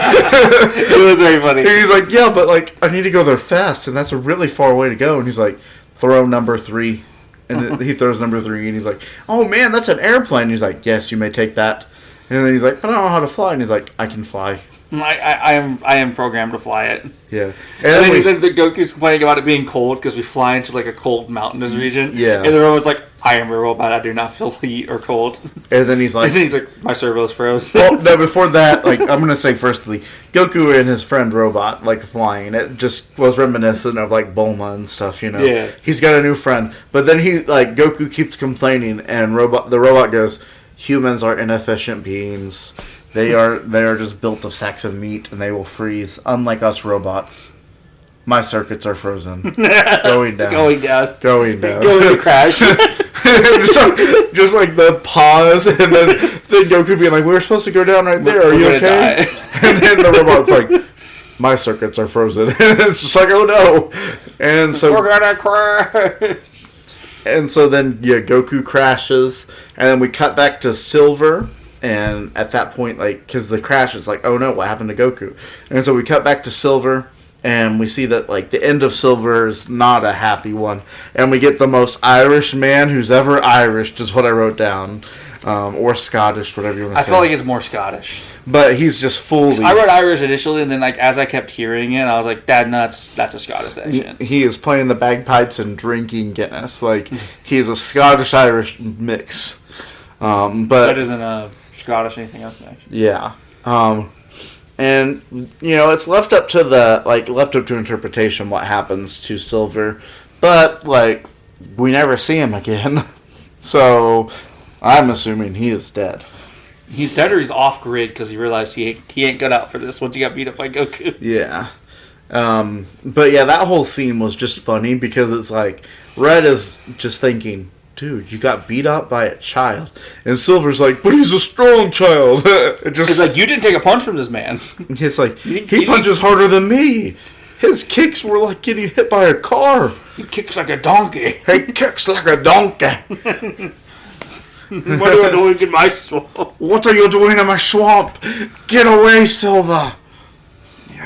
it was very funny. And he's like, "Yeah, but like, I need to go there fast, and that's a really far way to go." And he's like, "Throw number 3." And he throws number 3, and he's like, "Oh man, that's an airplane." And he's like, "Yes, you may take that." And then he's like, "I don't know how to fly." And he's like, "I can fly. I am programmed to fly it." Yeah. And then the Goku's complaining about it being cold because we fly into like a cold mountainous region. Yeah. And the robot's like, "I am a robot. I do not feel heat or cold." And then he's like, "My servos froze." Well, no, before that, like, I'm gonna say firstly, Goku and his friend Robot, like, flying. It just was reminiscent of like Bulma and stuff, you know. Yeah. He's got a new friend, but then Goku keeps complaining, and the robot goes, humans are inefficient beings. They are just built of sacks of meat, and they will freeze. Unlike us robots, my circuits are frozen, going down, Going down. going down, Going to crash. just like the pause, and then Goku being like, "We were supposed to go down right there. Are you okay?" And then the robot's like, "My circuits are frozen." And it's just like, "Oh no!" And so we're gonna crash. And so then, Goku crashes, and then we cut back to Silver, and at that point, like, because the crash is like, oh no, what happened to Goku? And so we cut back to Silver, and we see that, like, the end of Silver is not a happy one, and we get the most Irish man who's ever Irish, is what I wrote down, or Scottish, whatever you want to say. I feel like it's more Scottish. But he's just fully... I wrote Irish initially, and then, like, as I kept hearing it, I was like, that's a Scottish accent. He is playing the bagpipes and drinking Guinness. Like, he's a Scottish-Irish mix. Better than a Scottish anything else, actually. Yeah. And, it's left up to interpretation what happens to Silver. But, like, we never see him again. So, I'm assuming he is dead. He's dead or he's off grid because he realized he ain't cut out for this once he got beat up by Goku. Yeah. But yeah, that whole scene was just funny because it's like, Red is just thinking, dude, you got beat up by a child. And Silver's like, but he's a strong child. It's like, you didn't take a punch from this man. It's like, he punches harder than me. His kicks were like getting hit by a car. He kicks like a donkey. He kicks like a donkey. What are you doing in my swamp? What are you doing in my swamp? Get away, Silver.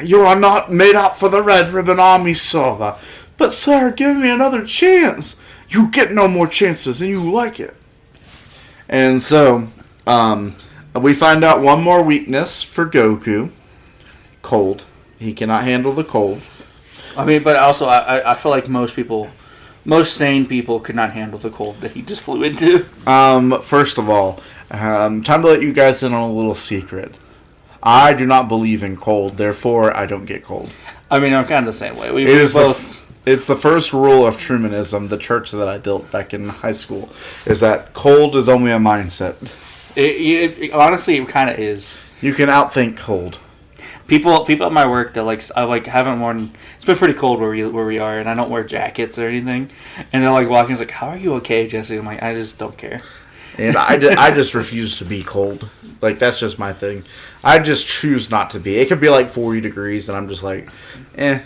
You are not made up for the Red Ribbon Army, Silver. But, sir, give me another chance. You get no more chances, and you like it. And so, we find out one more weakness for Goku. Cold. He cannot handle the cold. I mean, but also, I feel like most sane people could not handle the cold that he just flew into. First of all, time to let you guys in on a little secret. I do not believe in cold, therefore I don't get cold. I mean, I'm kind of the same way. It's the first rule of Trumanism, the church that I built back in high school, is that cold is only a mindset. Honestly, it kind of is. You can outthink cold. People at my work that I haven't worn. It's been pretty cold where we are, and I don't wear jackets or anything. And they're like walking, like, "How are you okay, Jesse?" I'm like, "I just don't care." And I just refuse to be cold. Like, that's just my thing. I just choose not to be. It could be like 40 degrees, and I'm just like, eh.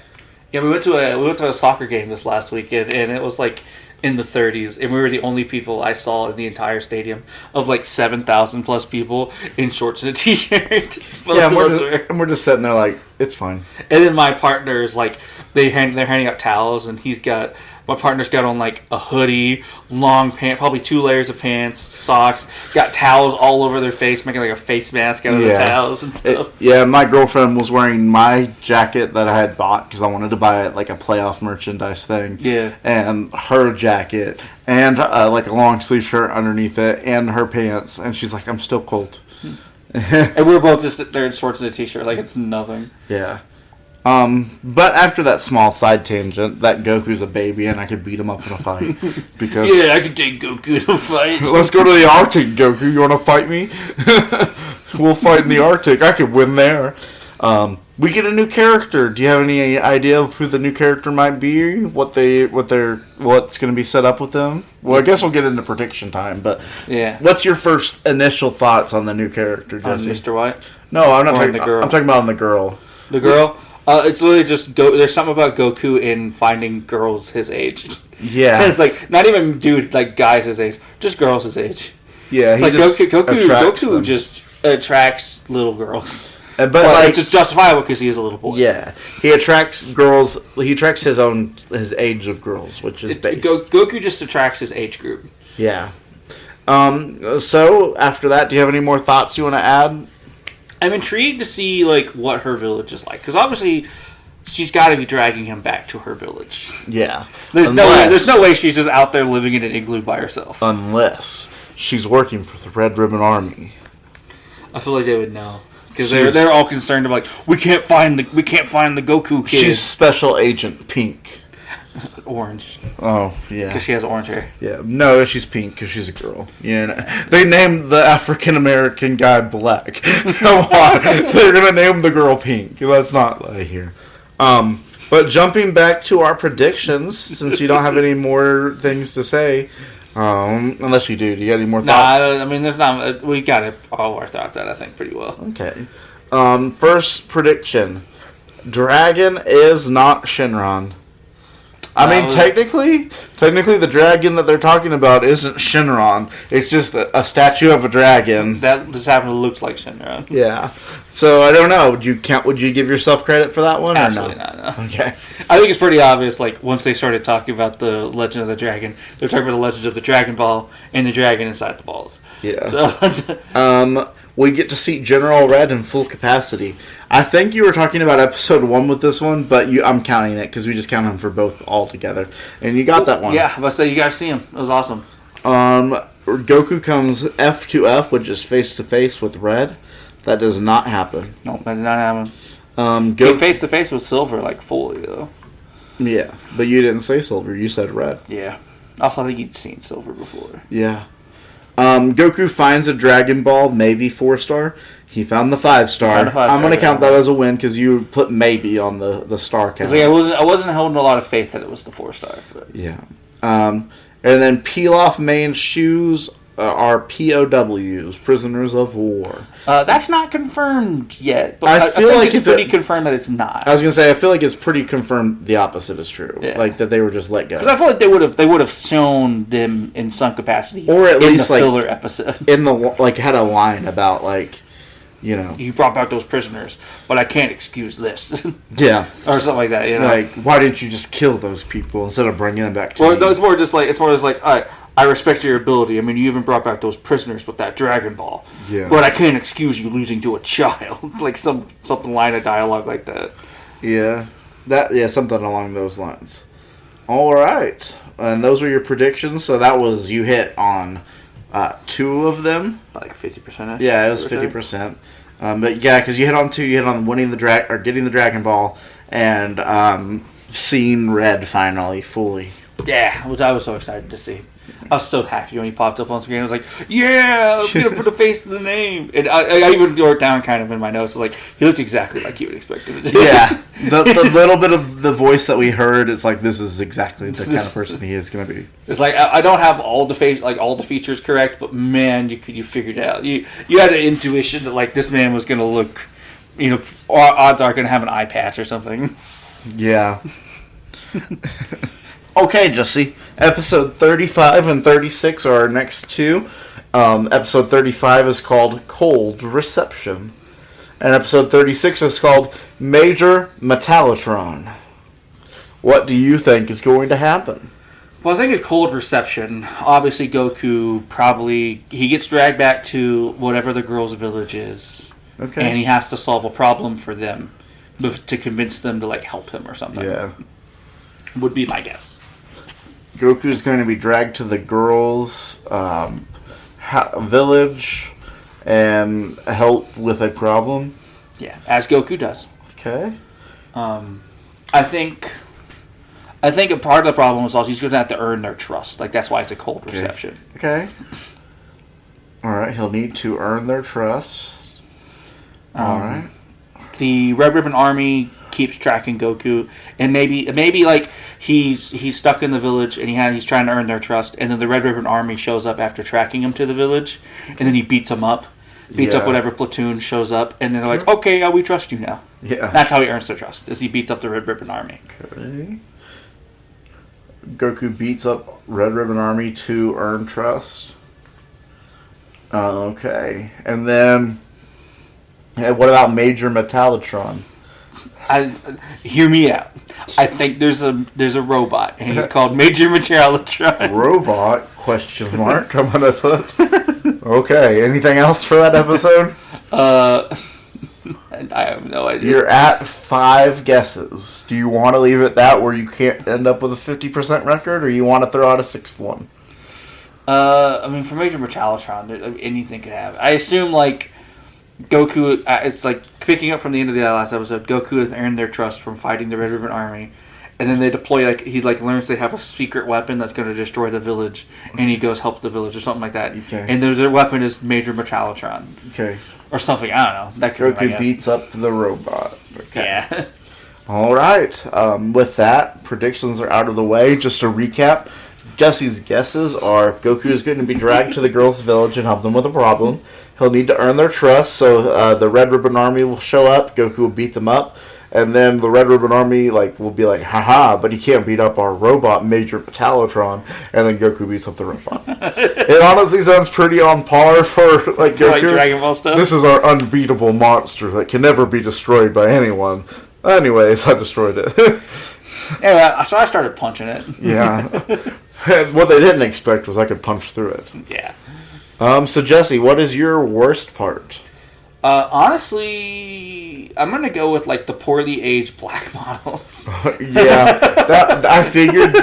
Yeah, we went to a soccer game this last weekend, and it was like in the 30s, and we were the only people I saw in the entire stadium of like 7,000 plus people in shorts and a t-shirt. Yeah, and we're just sitting there like, it's fine. And then my partner's like, they're handing out towels, and my partner's got on like a hoodie, long pants, probably 2 layers of pants, socks, got towels all over their face, making like a face mask out of the towels and stuff. My girlfriend was wearing my jacket that I had bought because I wanted to buy like a playoff merchandise thing. Yeah. And her jacket, and like a long sleeve shirt underneath it, and her pants, and she's like, I'm still cold. And we were both just sitting there in shorts and a t-shirt like it's nothing. Yeah. But after that small side tangent, that Goku's a baby and I could beat him up in a fight. Because yeah, I could take Goku to fight. Let's go to the Arctic, Goku. You want to fight me? We'll fight in the Arctic. I could win there. We get a new character. Do you have any idea of who the new character might be? What's going to be set up with them? Well, I guess we'll get into prediction time. But yeah, what's your first initial thoughts on the new character, Jesse? Mr. White? No, I'm not talking. The girl. I'm talking about on the girl. The girl. It's literally just there's something about Goku in finding girls his age. Yeah, it's like not even guys his age, just girls his age. Yeah, it's like Goku just attracts little girls. But like, it's just justifiable because he is a little boy. Yeah, he attracts girls. He attracts his age of girls, which is base. Goku just attracts his age group. Yeah. So after that, do you have any more thoughts you want to add? I'm intrigued to see like what her village is like because obviously she's got to be dragging him back to her village. Yeah. There's no way she's just out there living in an igloo by herself. Unless she's working for the Red Ribbon Army. I feel like they would know because they're all concerned about like we can't find the Goku kid. She's Special Agent Pink. Orange. Oh, yeah. Because she has orange hair. Yeah. No, she's pink because she's a girl. You know, they named the African American guy Black. Come on. They're going to name the girl Pink. Let's not lie here. But jumping back to our predictions, since you don't have any more things to say, unless you do. Do you got any more thoughts? Nah, I mean, there's not. We got all our thoughts out, I think, pretty well. Okay. First prediction. Dragon is not Shinron. I mean, technically, the dragon that they're talking about isn't Shinron. It's just a statue of a dragon. That just happens to look like Shinron. Yeah. So, I don't know. Would you give yourself credit for that one? Absolutely or no? not, no. Okay. I think it's pretty obvious, like, once they started talking about the Legend of the Dragon, they're talking about the Legend of the Dragon Ball and the dragon inside the balls. Yeah. We get to see General Red in full capacity. I think you were talking about episode 1 with this one, but I'm counting it because we just count them for both all together. And you got that one. Yeah, but say you guys see him. It was awesome. Goku comes F to F, which is face to face with Red. That does not happen. Nope, that did not happen. Came face to face with Silver, like, fully, though. Yeah, but you didn't say Silver. You said Red. Yeah. Also, I think you'd seen Silver before. Yeah. Goku finds a Dragon Ball, maybe 4-star. He found the 5-star. I'm going to count that as a win because you put maybe on the star count. Like, I wasn't holding a lot of faith that it was the 4-star. But. Yeah. And then Pilaf Main's shoes are POWs, prisoners of war. That's not confirmed yet. But I feel like it's pretty confirmed that it's not. I was gonna say I feel like it's pretty confirmed the opposite is true. Yeah. Like that they were just let go. Because I feel like they would have shown them in some capacity, or at least the like filler episode in the had a line about like. You know, you brought back those prisoners, but I can't excuse this. Yeah, or something like that. You know, like why didn't you just kill those people instead of bringing them back to me? No, it's more just like all right, I respect your ability. I mean, you even brought back those prisoners with that Dragon Ball. Yeah, but I can't excuse you losing to a child. Like something line of dialogue like that. Yeah, something along those lines. All right, and those were your predictions. So that was you hit on 2 of them. Like 50%. Yeah, it was 50%. But yeah, because you hit on 2. You hit on winning getting the Dragon Ball, and seeing Red finally fully. Yeah, which I was so excited to see. I was so happy when he popped up on screen. I was like, "Yeah, I'm gonna put a face to the name." And I even wrote down kind of in my notes, like he looked exactly like you would expect him to do. Yeah, the little bit of the voice that we heard, it's like this is exactly the kind of person he is gonna be. It's like I don't have all the all the features correct, but man, you figured it out. You had an intuition that like this man was gonna look, odds are gonna have an eye patch or something. Yeah. Okay, Jesse. Episode 35 and 36 are our next 2. Episode 35 is called Cold Reception. And episode 36 is called Major Metallotron. What do you think is going to happen? Well, I think a cold reception. Obviously, Goku he gets dragged back to whatever the girls' village is. Okay. And he has to solve a problem for them to convince them to, like, help him or something. Yeah. Would be my guess. Goku is going to be dragged to the girls' village and help with a problem. Yeah, as Goku does. Okay. I think a part of the problem is also he's going to have to earn their trust. Like, that's why it's a cold reception. Okay. All right, he'll need to earn their trust. All right. The Red Ribbon Army keeps tracking Goku, and maybe like he's stuck in the village and he's trying to earn their trust, and then the Red Ribbon Army shows up after tracking him to the village, and then he beats him up, up whatever platoon shows up, and then they're like, okay, we trust you now. Yeah, that's how he earns their trust, is he beats up the Red Ribbon Army. Okay. Goku beats up Red Ribbon Army to earn trust. Okay, and then what about Major Metallotron? Hear me out. I think there's a robot, and he's called Major Metallotron. Robot? Question mark. I'm gonna put. Okay. Anything else for that episode? I have no idea. You're at 5 guesses. Do you want to leave it that where you can't end up with a 50% record, or you want to throw out a 6th one? I mean, for Major Metallotron, anything could happen. I assume like Goku, it's like picking up from the end of the last episode, Goku has earned their trust from fighting the Red Ribbon Army, and then they deploy, like, he, like, learns they have a secret weapon that's going to destroy the village, and he goes help the village or something like that. Okay. And their weapon is Major Metallotron. Okay. Or something, I don't know. That could Goku beats up the robot. Okay. Yeah. All right. With that, predictions are out of the way. Just to recap, Jesse's guesses are Goku is going to be dragged to the girls' village and help them with a problem. He'll need to earn their trust, so the Red Ribbon Army will show up. Goku will beat them up. And then the Red Ribbon Army will be like, haha, but he can't beat up our robot, Major Metallotron. And then Goku beats up the robot. It honestly sounds pretty on par for Goku. Like Dragon Ball stuff? This is our unbeatable monster that can never be destroyed by anyone. Anyways, I destroyed it. Anyway, so I started punching it. Yeah. What they didn't expect was I could punch through it. Yeah. So Jesse, what is your worst part? Honestly, I'm gonna go with the poorly aged black models. Yeah, I figured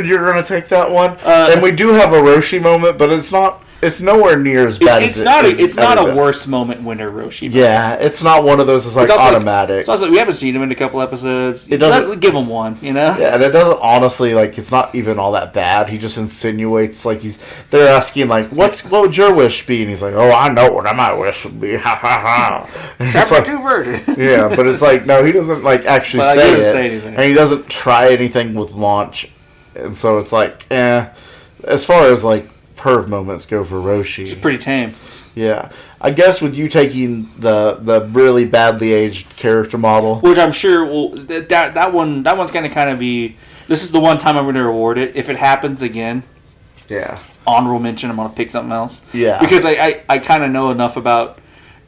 you were gonna take that one. And we do have a Roshi moment, but it's not. It's nowhere near as bad as it's not a worst moment when a Roshi. Yeah, it's not one of those that's automatic. It's also we haven't seen him in a couple episodes. It doesn't give him one, Yeah, and it doesn't honestly it's not even all that bad. He just insinuates they're asking what would your wish be, and he's like, oh, I know what my wish would be. Ha ha ha. Chapter 2 version. Yeah, but it's no, he doesn't actually say it, say anything. And he doesn't try anything with launch, and so it's as far as perv moments go for Roshi. It's pretty tame. Yeah. I guess with you taking the really badly aged character model, which I'm sure that one's going to kind of be, this is the one time I'm going to reward it. If it happens again, yeah, honorable mention, I'm going to pick something else. Yeah. Because I kind of know enough about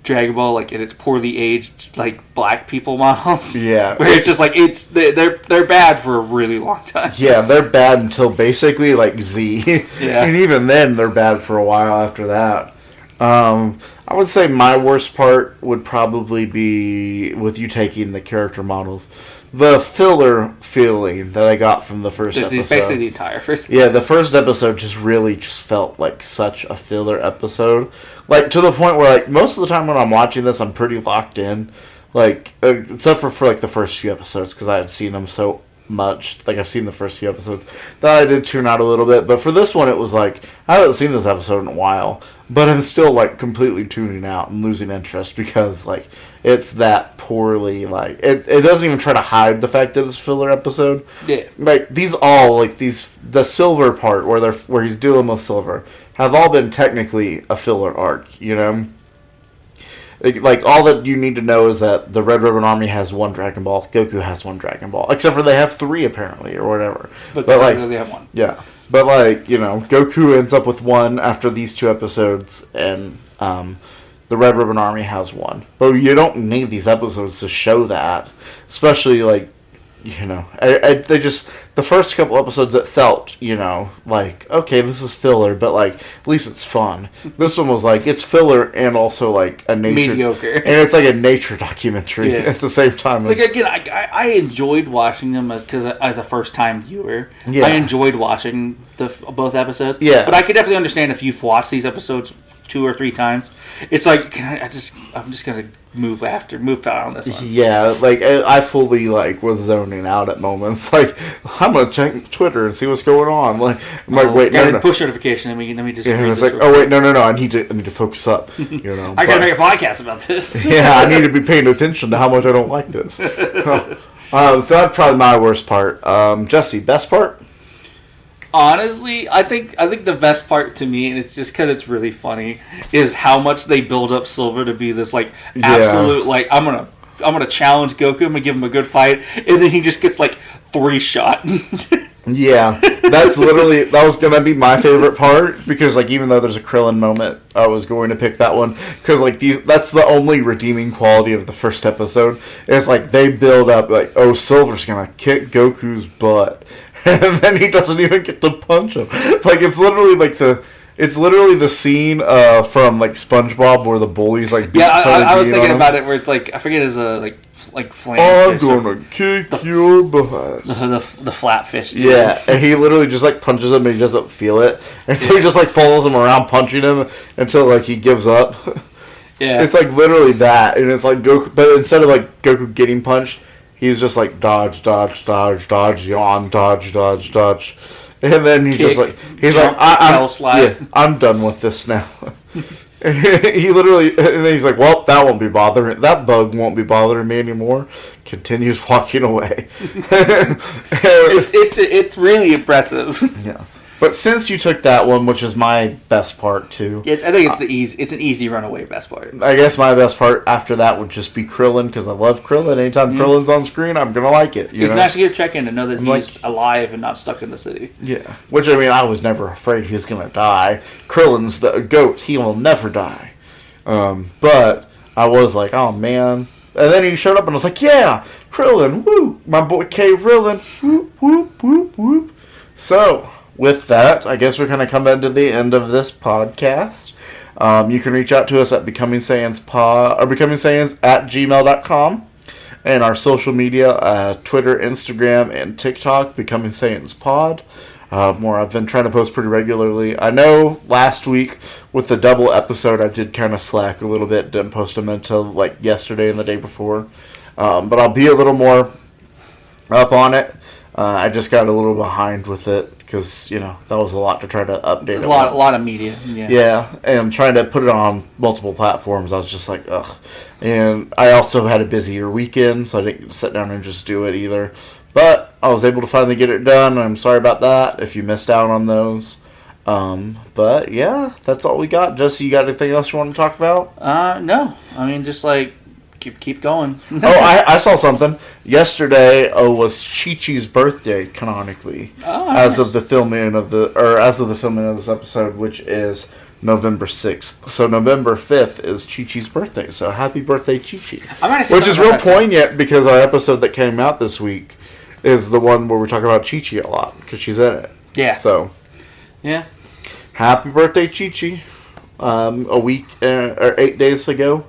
Dragon Ball, and it's poorly aged black people models. Yeah. Where it's just they're bad for a really long time. Yeah, they're bad until basically Z. Yeah. And even then they're bad for a while after that. I would say my worst part would probably be with you taking the character models. The filler feeling that I got from the first episode. Basically the entire first episode. Yeah, the first episode just felt like such a filler episode. To the point where, most of the time when I'm watching this, I'm pretty locked in. Except for the first few episodes, because I had seen them so much. I've seen the first few episodes. That I did tune out a little bit. But for this one, it was I haven't seen this episode in a while. But I'm still, completely tuning out and losing interest because, it's that poorly, it doesn't even try to hide the fact that it's a filler episode. Yeah. The Silver part where he's dealing with Silver have all been technically a filler arc, all that you need to know is that the Red Ribbon Army has one Dragon Ball, Goku has one Dragon Ball, except for they have 3 apparently, or whatever. But they have one. Yeah. But, Goku ends up with 1 after these 2 episodes, and the Red Ribbon Army has 1. But you don't need these episodes to show that. Especially, they just, the first couple episodes it felt, okay, this is filler, but, at least it's fun. This one was it's filler and also, a nature. Mediocre. And it's a nature documentary at the same time. Again, I enjoyed watching them as a first-time viewer. Yeah. I enjoyed watching both episodes. Yeah. But I could definitely understand if you've watched these episodes 2 or 3 times. It's I'm just going to move on this one. Yeah, I fully was zoning out at moments. I'm gonna check Twitter and see what's going on. Wait, no. Push notification. Let me just. Yeah, and it's wait, no. I need to focus up. I gotta make a podcast about this. Yeah, I need to be paying attention to how much I don't like this. So that's probably my worst part. Jesse, best part? Honestly, I think the best part to me, and it's just because it's really funny, is how much they build up Silver to be this absolute I'm gonna challenge Goku. I'm gonna give him a good fight, and then he just gets 3 shot. Yeah, that was gonna be my favorite part because even though there's a Krillin moment, I was going to pick that one because that's the only redeeming quality of the first episode. Is they build up Silver's gonna kick Goku's butt. And then he doesn't even get to punch him. It's literally the scene from SpongeBob where the bullies beat I was thinking about it where it's I forget his flame. I'm gonna kick your butt. The flatfish. Dude. Yeah, and he literally just punches him and he doesn't feel it, and so he just follows him around punching him until he gives up. Yeah, it's literally that, and it's Goku, but instead of Goku getting punched, he's just like dodge, dodge, dodge, dodge, yawn, dodge, dodge, dodge. And then he just like, he's jump, like, I'm done with this now. He literally, and then he's like, well, that bug won't be bothering me anymore. Continues walking away. It's really impressive. Yeah. But since you took that one, which is my best part too, I think it's an easy runaway best part. I guess my best part after that would just be Krillin, because I love Krillin. Anytime Krillin's on screen, I'm gonna like it. It's nice to get a check in to know that he's alive and not stuck in the city. Yeah, which I mean, I was never afraid he was gonna die. Krillin's the goat; he will never die. But I was like, oh man. And then he showed up and I was like, yeah, Krillin, woo, my boy K. Krillin, whoop, whoop, whoop, whoop. So, with that, I guess we're going to come into the end of this podcast. You can reach out to us at becomingsaiyans@gmail.com. And our social media, Twitter, Instagram, and TikTok, Becoming Saiyans Pod. More I've been trying to post pretty regularly. I know last week with the double episode I did kind of slack a little bit. Didn't post them until like yesterday and the day before. But I'll be a little more up on it. I just got a little behind with it because, that was a lot to try to update. A lot of media. Yeah, and trying to put it on multiple platforms, I was just like, ugh. And I also had a busier weekend, so I didn't sit down and just do it either. But I was able to finally get it done, and I'm sorry about that if you missed out on those. But yeah, that's all we got. Jesse, you got anything else you want to talk about? No. I mean, just like keep going. I saw something yesterday. Was Chi-Chi's birthday canonically as of the filming of this episode, which is November 6th. So November 5th is Chi-Chi's birthday. So happy birthday, Chi-Chi! Which is real poignant because our episode that came out this week is the one where we talk about Chi-Chi a lot because she's in it. Yeah. So. Yeah. Happy birthday, Chi-Chi! A week or 8 days ago.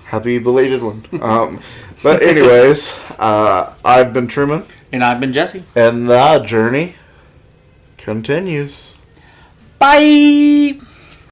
Happy belated one. But anyways, I've been Truman. And I've been Jesse. And the journey continues. Bye!